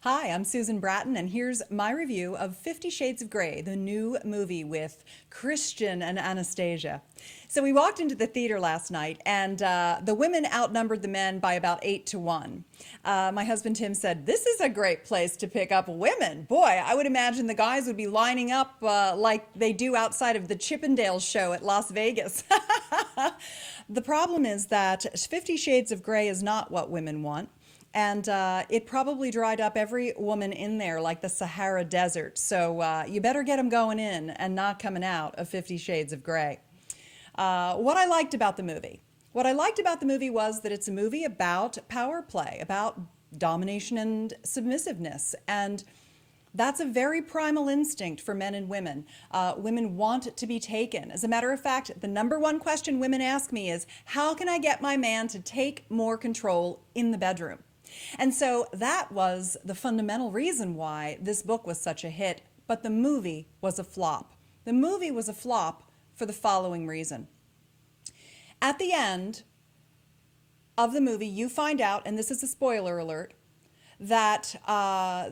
Hi, I'm Susan Bratton, and here's my review of 50 Shades of Grey, the new movie with Christian and Anastasia. So we walked into the theater last night, and the women outnumbered the men by about 8 to 1. My husband Tim said, "This is a great place to pick up women. Boy, I would imagine the guys would be lining up like they do outside of the Chippendales show at Las Vegas." The problem is that 50 Shades of Grey is not what women want. And it probably dried up every woman in there like the Sahara Desert. So you better get them going in and not coming out of 50 Shades of Grey. What I liked about the movie. What I liked about the movie was that it's a movie about power play, about domination and submissiveness. And that's a very primal instinct for men and women. Women want to be taken. As a matter of fact, the number one question women ask me is, how can I get my man to take more control in the bedroom? And so that was the fundamental reason why this book was such a hit, but the movie was a flop. The movie was a flop for the following reason. At the end of the movie, you find out, and this is a spoiler alert, that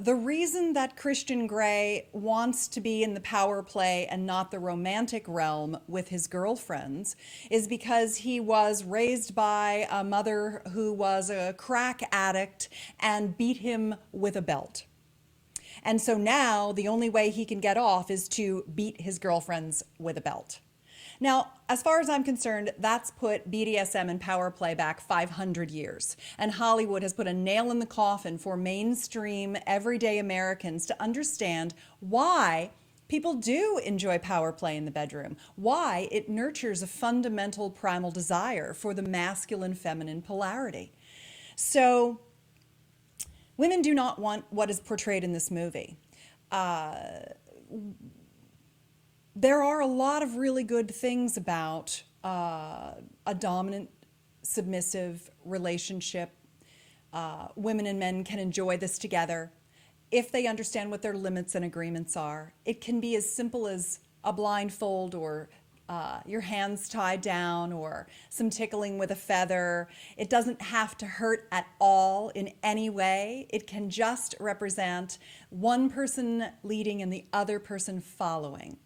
the reason that Christian Grey wants to be in the power play and not the romantic realm with his girlfriends is because he was raised by a mother who was a crack addict and beat him with a belt. And so now the only way he can get off is to beat his girlfriends with a belt. Now, as far as I'm concerned, that's put BDSM and power play back 500 years. And Hollywood has put a nail in the coffin for mainstream, everyday Americans to understand why people do enjoy power play in the bedroom, why it nurtures a fundamental primal desire for the masculine-feminine polarity. So, women do not want what is portrayed in this movie. There are a lot of really good things about a dominant, submissive relationship. Women and men can enjoy this together if they understand what their limits and agreements are. It can be as simple as a blindfold or your hands tied down or some tickling with a feather. It doesn't have to hurt at all in any way. It can just represent one person leading and the other person following.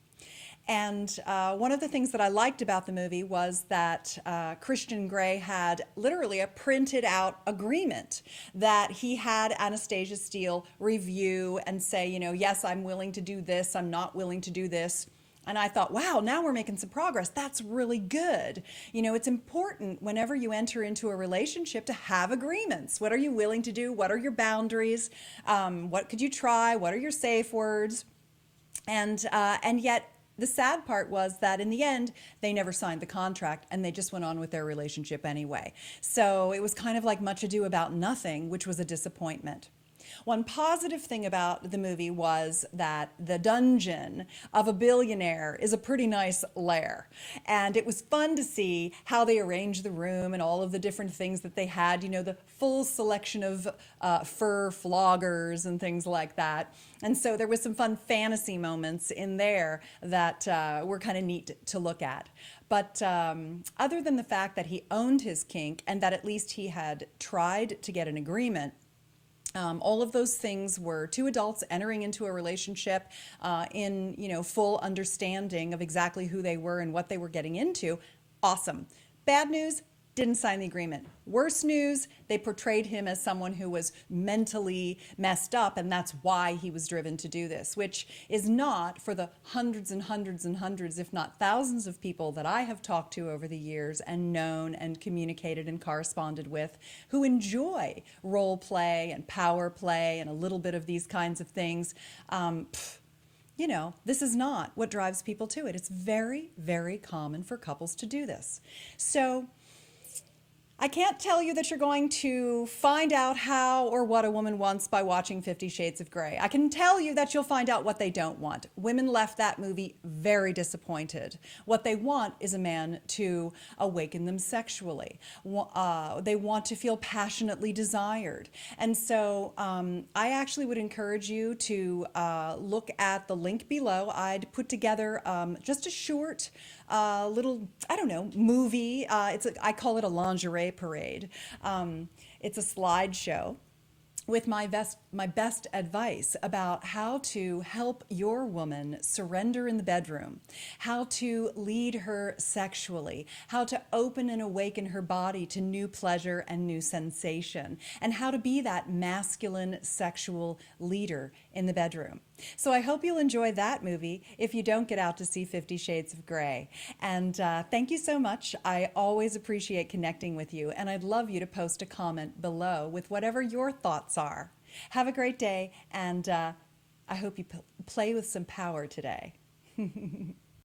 And one of the things that I liked about the movie was that Christian Grey had literally a printed out agreement that he had Anastasia Steele review and say, you know, yes, I'm willing to do this, I'm not willing to do this. And I thought, wow, now we're making some progress. That's really good. You know, it's important whenever you enter into a relationship to have agreements. What are you willing to do? What are your boundaries? What could you try? What are your safe words? And yet, the sad part was that in the end, they never signed the contract and they just went on with their relationship anyway. So it was kind of like Much Ado About Nothing, which was a disappointment. One positive thing about the movie was that the dungeon of a billionaire is a pretty nice lair. And it was fun to see how they arranged the room and all of the different things that they had, you know, the full selection of fur floggers and things like that. And so there was some fun fantasy moments in there that were kind of neat to look at. But other than the fact that he owned his kink and that at least he had tried to get an agreement, all of those things were two adults entering into a relationship in, you know, full understanding of exactly who they were and what they were getting into. Awesome. Bad news, didn't sign the agreement. Worse news, they portrayed him as someone who was mentally messed up, and that's why he was driven to do this, which is not for the hundreds and hundreds and hundreds, if not thousands of people that I have talked to over the years and known and communicated and corresponded with who enjoy role play and power play and a little bit of these kinds of things. You know, this is not what drives people to it. It's very, very common for couples to do this. So I can't tell you that you're going to find out how or what a woman wants by watching 50 Shades of Grey. I can tell you that you'll find out what they don't want. Women left that movie very disappointed. What they want is a man to awaken them sexually. They want to feel passionately desired. And so I actually would encourage you to look at the link below. I'd put together just a short little, I don't know, movie. I call it a lingerie parade. It's a slideshow with my best advice about how to help your woman surrender in the bedroom, how to lead her sexually, how to open and awaken her body to new pleasure and new sensation, and how to be that masculine sexual leader in the bedroom. So I hope you'll enjoy that movie if you don't get out to see 50 Shades of Grey. And thank you so much. I always appreciate connecting with you, and I'd love you to post a comment below with whatever your thoughts are. Have a great day, and I hope you play with some power today.